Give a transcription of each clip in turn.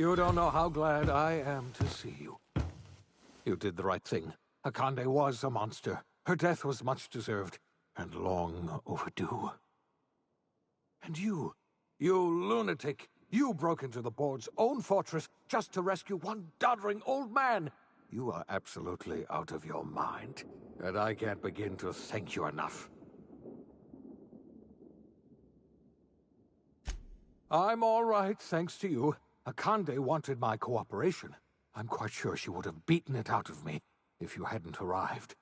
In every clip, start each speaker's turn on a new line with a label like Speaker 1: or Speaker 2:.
Speaker 1: You don't know how glad I am to see you. You did the right thing. Akande was a monster. Her death was much deserved, and long overdue. And you lunatic, you broke into the board's own fortress just to rescue one doddering old man. You are absolutely out of your mind, and I can't begin to thank you enough. I'm all right, thanks to you. Akande wanted my cooperation. I'm quite sure she would have beaten it out of me if you hadn't arrived.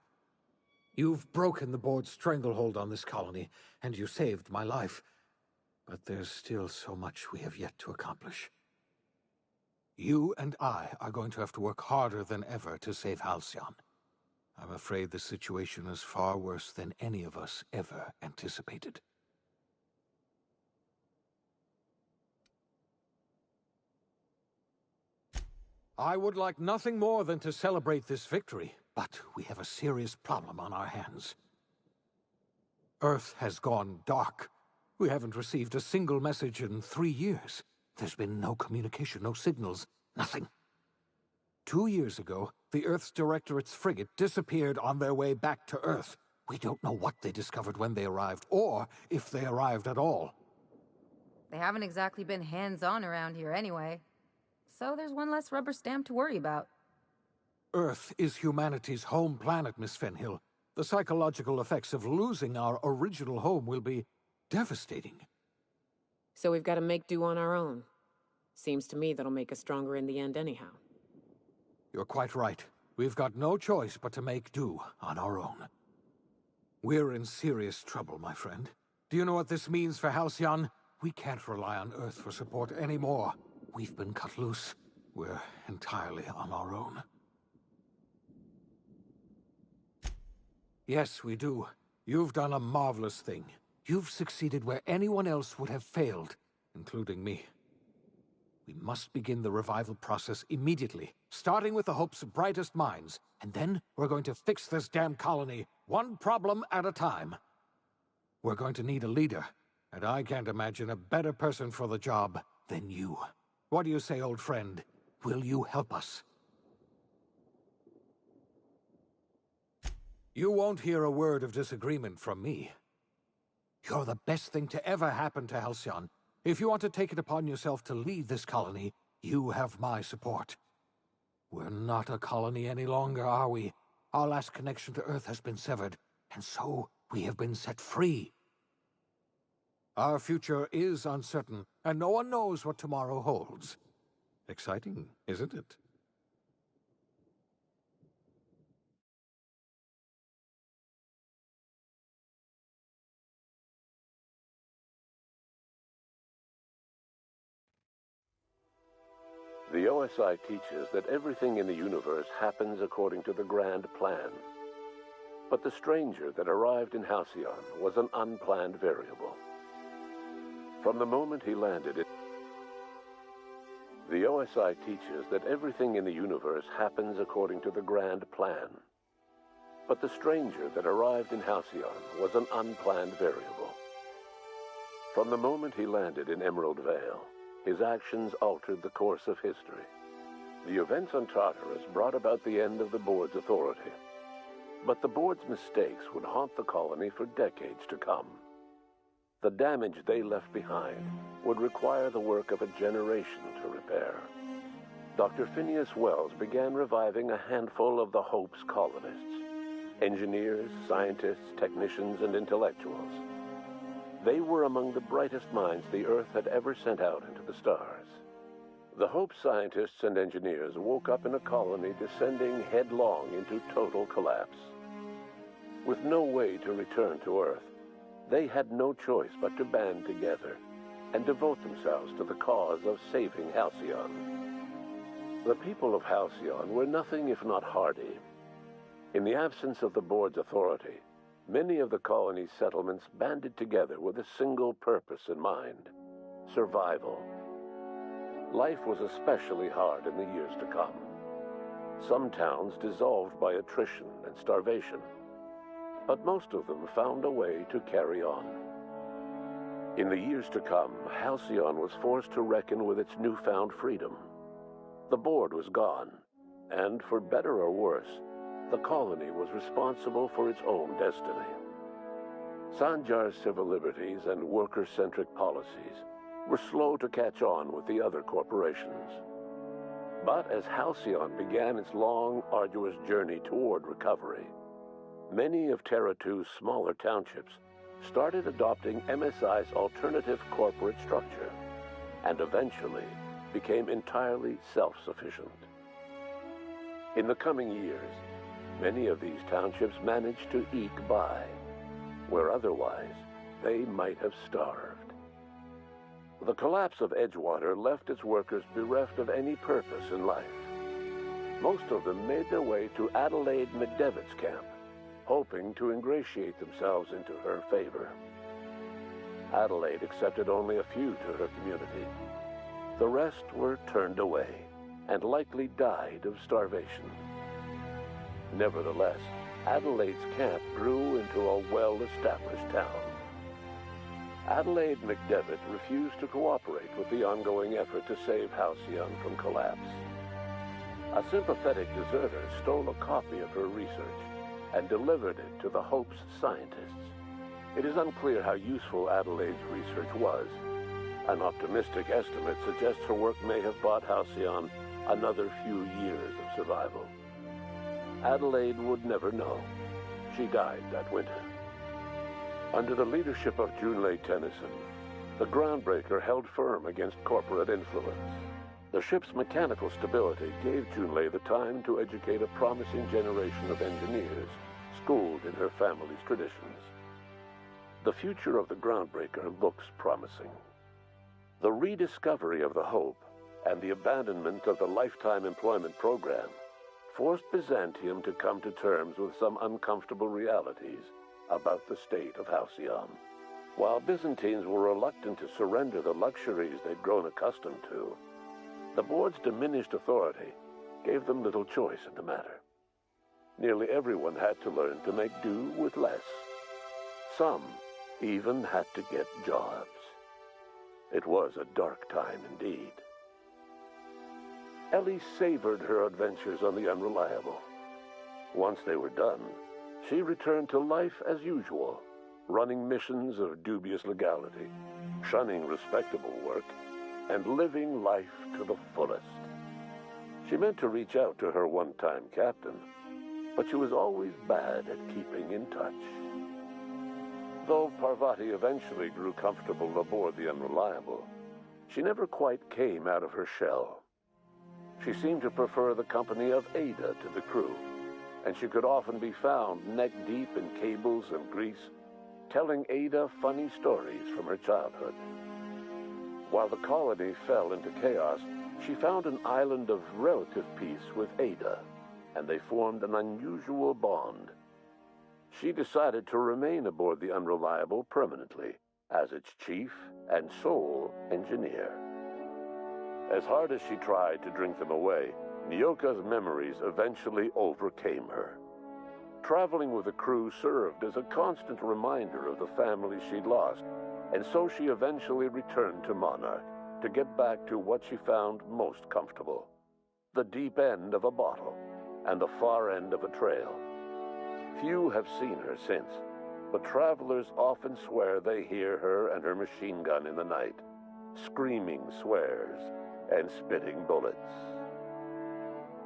Speaker 1: You've broken the board's stranglehold on this colony, and you saved my life. But there's still so much we have yet to accomplish. You and I are going to have to work harder than ever to save Halcyon. I'm afraid the situation is far worse than any of us ever anticipated. I would like nothing more than to celebrate this victory, but we have a serious problem on our hands. Earth has gone dark. We haven't received a single message in 3 years. There's been no communication, no signals, nothing. 2 years ago, the Earth's Directorate's frigate disappeared on their way back to Earth. We don't know what they discovered when they arrived, or if they arrived at all.
Speaker 2: They haven't exactly been hands-on around here anyway. So there's one less rubber stamp to worry about.
Speaker 1: Earth is humanity's home planet, Miss Fenhill. The psychological effects of losing our original home will be devastating.
Speaker 3: So we've got to make do on our own. Seems to me that'll make us stronger in the end anyhow.
Speaker 1: You're quite right. We've got no choice but to make do on our own. We're in serious trouble, my friend. Do you know what this means for Halcyon? We can't rely on Earth for support anymore. We've been cut loose. We're entirely on our own. Yes, we do. You've done a marvelous thing. You've succeeded where anyone else would have failed, including me. We must begin the revival process immediately, starting with the Hope's brightest minds, and then we're going to fix this damn colony, one problem at a time. We're going to need a leader, and I can't imagine a better person for the job than you. What do you say, old friend? Will you help us? You won't hear a word of disagreement from me. You're the best thing to ever happen to Halcyon. If you want to take it upon yourself to lead this colony, you have my support. We're not a colony any longer, are we? Our last connection to Earth has been severed, and so we have been set free. Our future is uncertain, and no one knows what tomorrow holds. Exciting, isn't it?
Speaker 4: The OSI teaches that everything in the universe happens according to the grand plan. But the stranger that arrived in Halcyon was an unplanned variable. From the moment he landed, the OSI teaches that everything in the universe happens according to the grand plan. But the stranger that arrived in Halcyon was an unplanned variable. From the moment he landed in Emerald Vale, his actions altered the course of history. The events on Tartarus brought about the end of the board's authority. But the board's mistakes would haunt the colony for decades to come. The damage they left behind would require the work of a generation to repair. Dr. Phineas Wells began reviving a handful of the Hope's colonists. Engineers, scientists, technicians, and intellectuals. They were among the brightest minds the Earth had ever sent out into the stars. The Hope scientists and engineers woke up in a colony descending headlong into total collapse. With no way to return to Earth, they had no choice but to band together and devote themselves to the cause of saving Halcyon. The people of Halcyon were nothing if not hardy. In the absence of the board's authority, many of the colony's settlements banded together with a single purpose in mind: survival. Life was especially hard in the years to come. Some towns dissolved by attrition and starvation, but most of them found a way to carry on. In the years to come, Halcyon was forced to reckon with its newfound freedom. The board was gone, and for better or worse, the colony was responsible for its own destiny. Sanjar's civil liberties and worker-centric policies were slow to catch on with the other corporations. But as Halcyon began its long, arduous journey toward recovery, many of Terra 2's smaller townships started adopting MSI's alternative corporate structure, and eventually became entirely self-sufficient. In the coming years, many of these townships managed to eke by, where otherwise they might have starved. The collapse of Edgewater left its workers bereft of any purpose in life. Most of them made their way to Adelaide McDevitt's camp, hoping to ingratiate themselves into her favor. Adelaide accepted only a few to her community. The rest were turned away and likely died of starvation. Nevertheless, Adelaide's camp grew into a well-established town. Adelaide McDevitt refused to cooperate with the ongoing effort to save Halcyon from collapse. A sympathetic deserter stole a copy of her research and delivered it to the Hope's scientists. It is unclear how useful Adelaide's research was. An optimistic estimate suggests her work may have bought Halcyon another few years of survival. Adelaide would never know. She died that winter. Under the leadership of Junlei Tennyson, the Groundbreaker held firm against corporate influence. The ship's mechanical stability gave Junlei the time to educate a promising generation of engineers, schooled in her family's traditions. The future of the Groundbreaker looks promising. The rediscovery of the Hope and the abandonment of the lifetime employment program forced Byzantium to come to terms with some uncomfortable realities about the state of Halcyon. While Byzantines were reluctant to surrender the luxuries they'd grown accustomed to, the board's diminished authority gave them little choice in the matter. Nearly everyone had to learn to make do with less. Some even had to get jobs. It was a dark time indeed. Ellie savored her adventures on the Unreliable. Once they were done, she returned to life as usual, running missions of dubious legality, shunning respectable work, and living life to the fullest. She meant to reach out to her one-time captain, but she was always bad at keeping in touch. Though Parvati eventually grew comfortable aboard the Unreliable, she never quite came out of her shell. She seemed to prefer the company of Ada to the crew, and she could often be found neck-deep in cables and grease, telling Ada funny stories from her childhood. While the colony fell into chaos, she found an island of relative peace with Ada, and they formed an unusual bond. She decided to remain aboard the Unreliable permanently as its chief and sole engineer. As hard as she tried to drink them away, Nyoka's memories eventually overcame her. Traveling with the crew served as a constant reminder of the family she'd lost, and so she eventually returned to Monarch to get back to what she found most comfortable: the deep end of a bottle and the far end of a trail. Few have seen her since, but travelers often swear they hear her and her machine gun in the night, screaming swears and spitting bullets.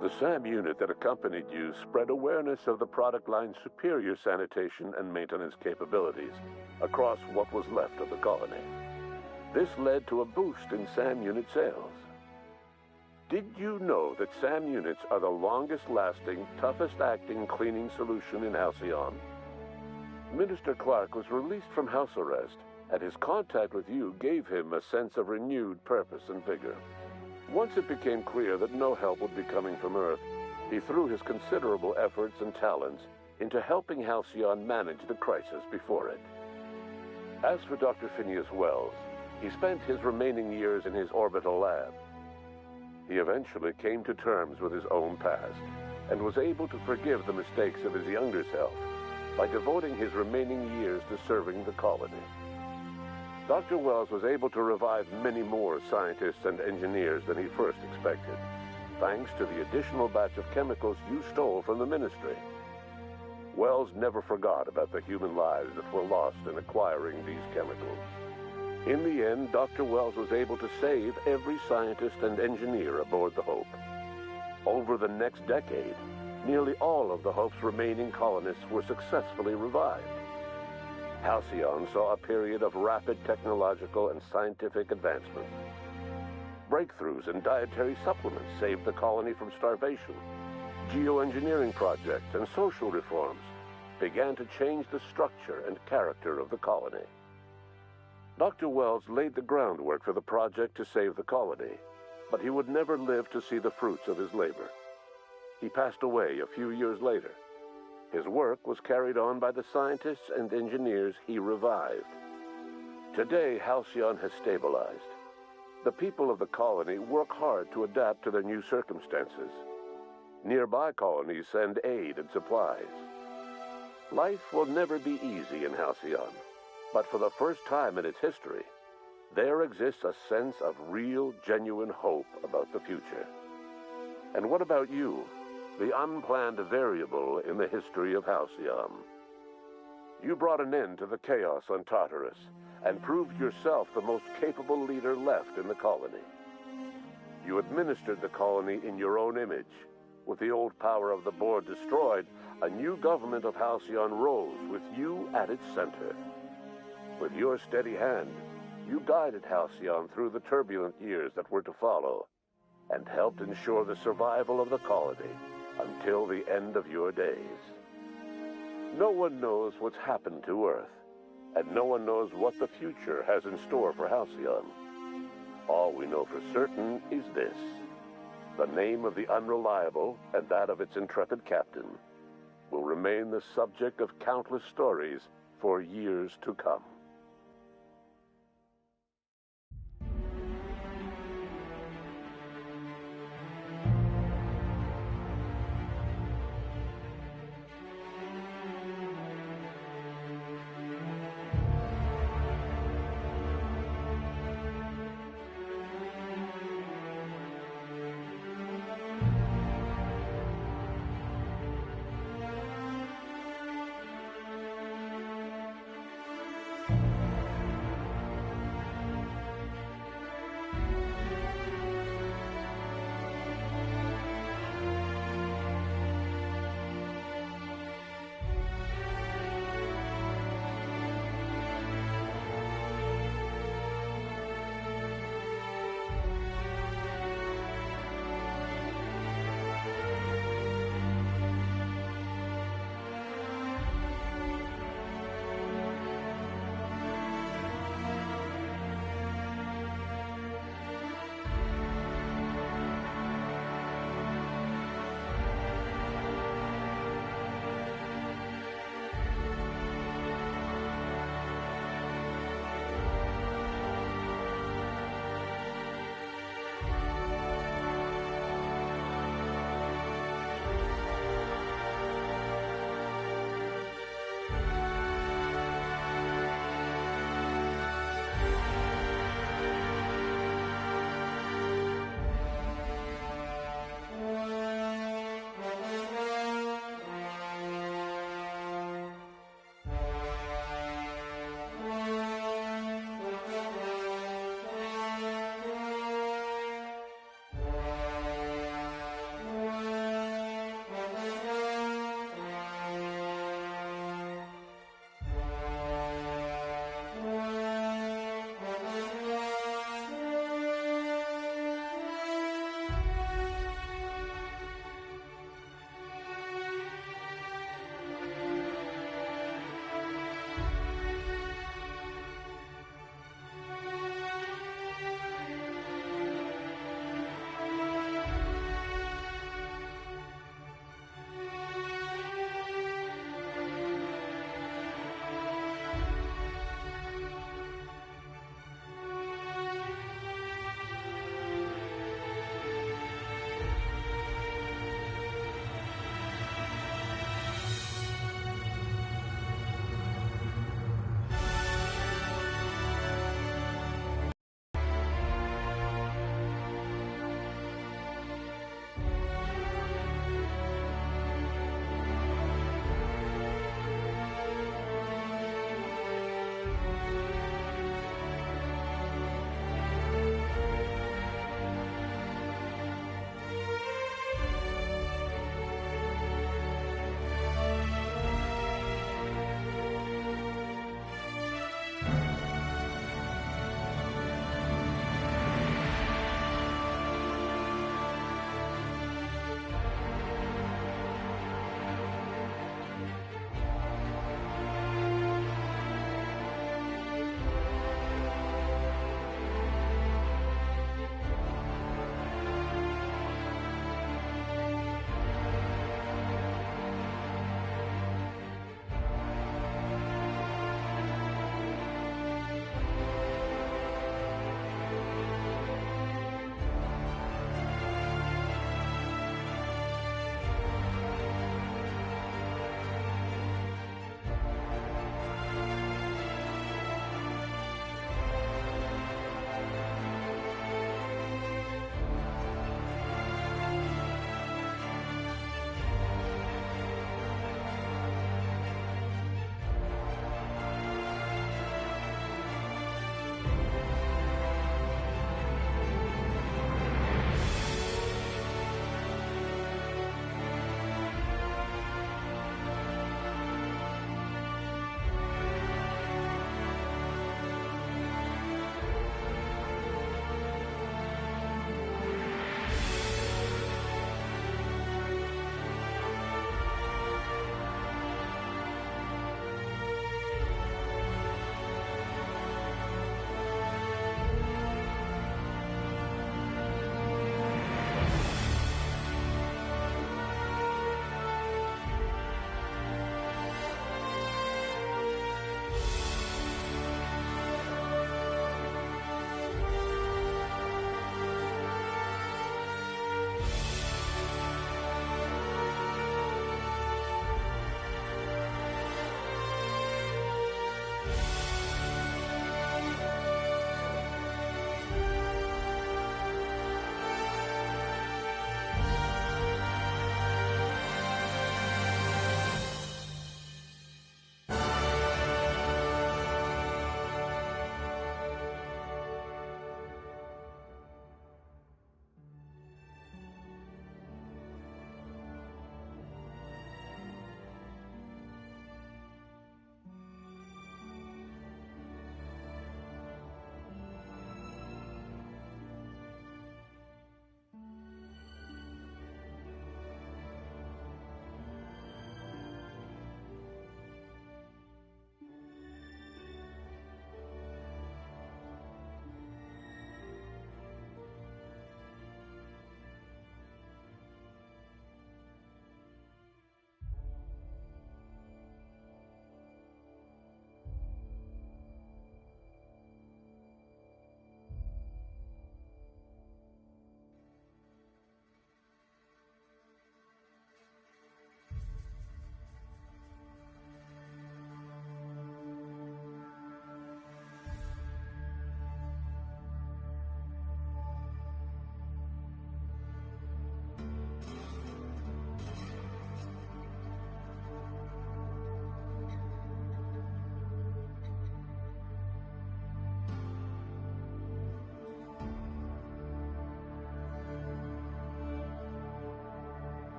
Speaker 4: The SAM unit that accompanied you spread awareness of the product line's superior sanitation and maintenance capabilities across what was left of the colony. This led to a boost in SAM unit sales. Did you know that SAM units are the longest-lasting, toughest-acting cleaning solution in Halcyon? Minister Clark was released from house arrest, and his contact with you gave him a sense of renewed purpose and vigor. Once it became clear that no help would be coming from Earth, he threw his considerable efforts and talents into helping Halcyon manage the crisis before it. As for Dr. Phineas Wells, he spent his remaining years in his orbital lab. He eventually came to terms with his own past and was able to forgive the mistakes of his younger self by devoting his remaining years to serving the colony. Dr. Wells was able to revive many more scientists and engineers than he first expected. thanks to the additional batch of chemicals you stole from the Ministry. Wells never forgot about the human lives that were lost in acquiring these chemicals. In the end, Dr. Wells was able to save every scientist and engineer aboard the Hope. Over the next decade, nearly all of the Hope's remaining colonists were successfully revived. Halcyon saw a period of rapid technological and scientific advancement. Breakthroughs in dietary supplements saved the colony from starvation. Geoengineering projects and social reforms began to change the structure and character of the colony. Dr. Wells laid the groundwork for the project to save the colony, but he would never live to see the fruits of his labor. He passed away a few years later. His work was carried on by the scientists and engineers he revived. Today, Halcyon has stabilized. The people of the colony work hard to adapt to their new circumstances. Nearby colonies send aid and supplies. Life will never be easy in Halcyon, but for the first time in its history, there exists a sense of real, genuine hope about the future. And what about you, the unplanned variable in the history of Halcyon? You brought an end to the chaos on Tartarus and proved yourself the most capable leader left in the colony. You administered the colony in your own image. With the old power of the board destroyed, a new government of Halcyon rose with you at its center. With your steady hand, you guided Halcyon through the turbulent years that were to follow, and helped ensure the survival of the colony until the end of your days. No one knows what's happened to Earth, and no one knows what the future has in store for Halcyon. All we know for certain is this: the name of the Unreliable and that of its intrepid captain will remain the subject of countless stories for years to come.